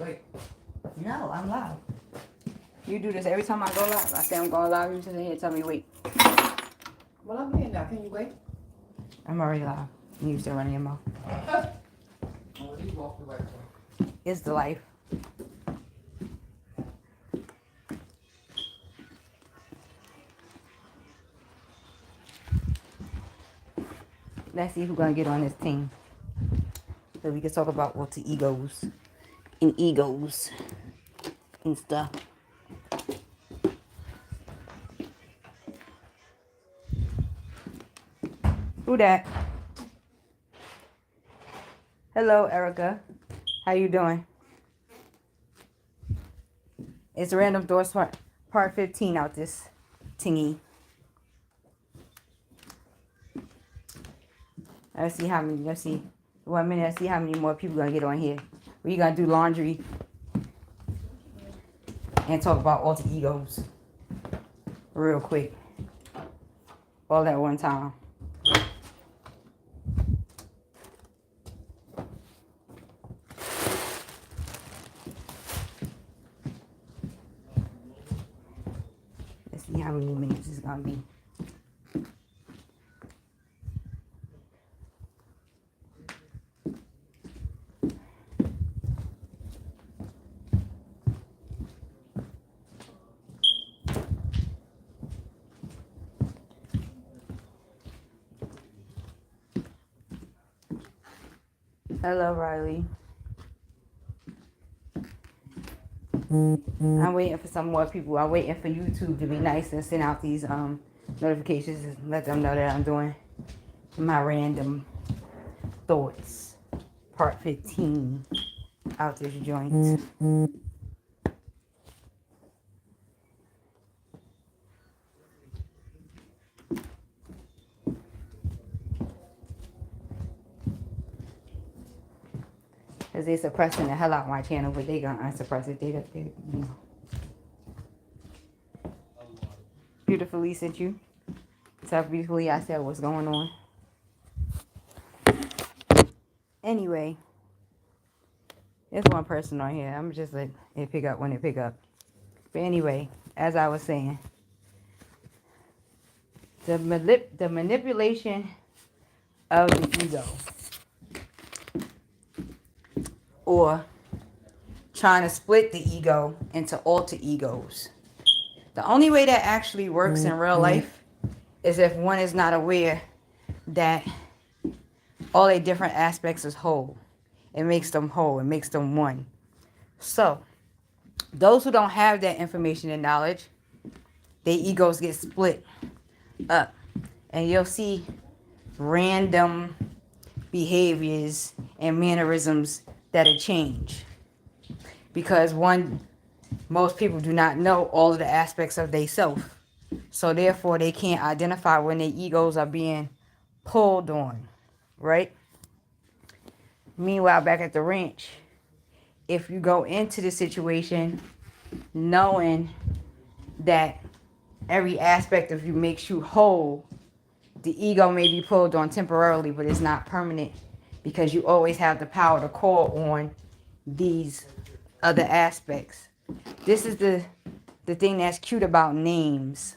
Wait. No, I'm live. You do this every time I go live. I say I'm going live. You sit here and tell me wait. Well, I'm here now. Can you wait? I'm already live. You still running your mouth. Oh, he walked away. It's the life. Let's see who's gonna get on this team. So we can talk about alter egos and stuff. Who that? Hello, Erica. How you doing? It's Random Thoughts part 15 out this tingy. Let's see how many. Let's see. 1 minute. Let's see how many more people gonna get on here. We gonna do laundry and talk about alter egos real quick, all at one time. Let's see how many minutes it's gonna be. Hello, Riley. I'm waiting for some more people. I'm waiting for YouTube to be nice and send out these notifications and let them know that I'm doing my random thoughts part 15 out this joint. Because they're suppressing the hell out of my channel, but they gonna unsuppress it. They you know. Beautifully sent you. So beautifully I said what's going on. Anyway, there's one person on here. I'm just let it pick up when it pick up. But anyway, as I was saying, the manipulation of the ego, or trying to split the ego into alter egos. The only way that actually works in real life is if one is not aware that all their different aspects is whole. It makes them whole. It makes them one. So, those who don't have that information and knowledge, their egos get split up. And you'll see random behaviors and mannerisms that'll change. Because most people do not know all of the aspects of they self. So therefore they can't identify when their egos are being pulled on. Right? Meanwhile, back at the ranch, if you go into the situation knowing that every aspect of you makes you whole, the ego may be pulled on temporarily, but it's not permanent, because you always have the power to call on these other aspects. This is the thing that's cute about names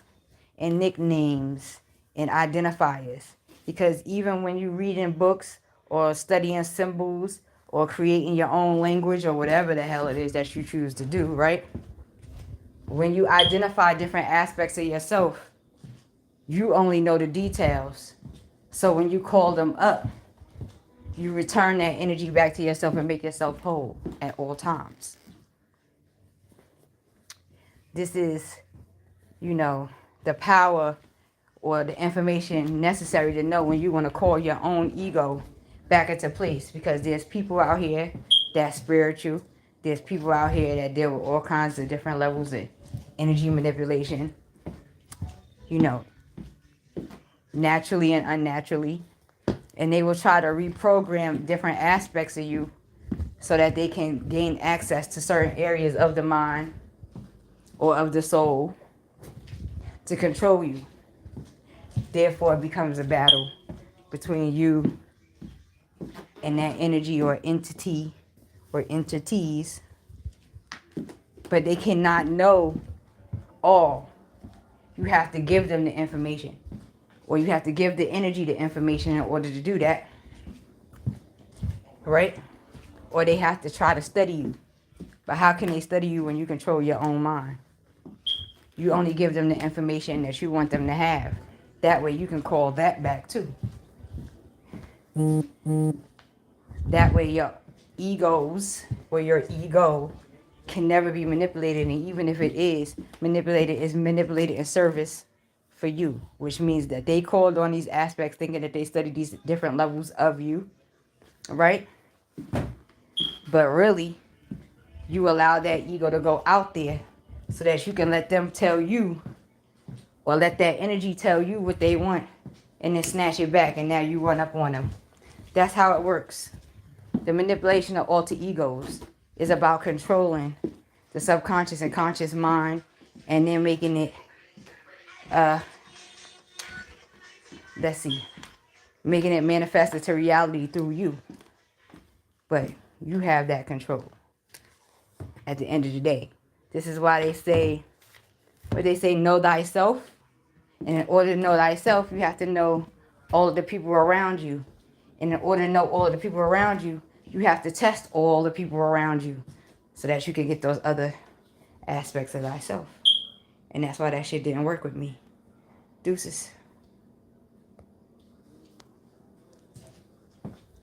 and nicknames and identifiers. Because even when you read in books or studying symbols or creating your own language or whatever the hell it is that you choose to do, right? When you identify different aspects of yourself, you only know the details. So when you call them up, you return that energy back to yourself and make yourself whole at all times. This is, the power or the information necessary to know when you want to call your own ego back into place. Because there's people out here that's spiritual. There's people out here that deal with all kinds of different levels of energy manipulation. Naturally and unnaturally. And they will try to reprogram different aspects of you so that they can gain access to certain areas of the mind or of the soul to control you. Therefore, it becomes a battle between you and that energy or entity or entities but they cannot know all. You have to give them the information, or you have to give the energy the information in order to do that, right? Or they have to try to study you. But how can they study you when you control your own mind? You only give them the information that you want them to have. That way you can call that back too. That way your egos or your ego can never be manipulated. And even if it is manipulated, it's manipulated in service for you. Which means that they called on these aspects thinking that they studied these different levels of you. Right? But really, you allow that ego to go out there so that you can let them tell you, or let that energy tell you what they want, and then snatch it back, and now you run up on them. That's how it works. The manipulation of alter egos is about controlling the subconscious and conscious mind, and then making it, making it manifest into reality through you. But you have that control at the end of the day. This is why they say, know thyself. And in order to know thyself, you have to know all of the people around you. And in order to know all of the people around you, you have to test all the people around you so that you can get those other aspects of thyself. And that's why that shit didn't work with me. Deuces.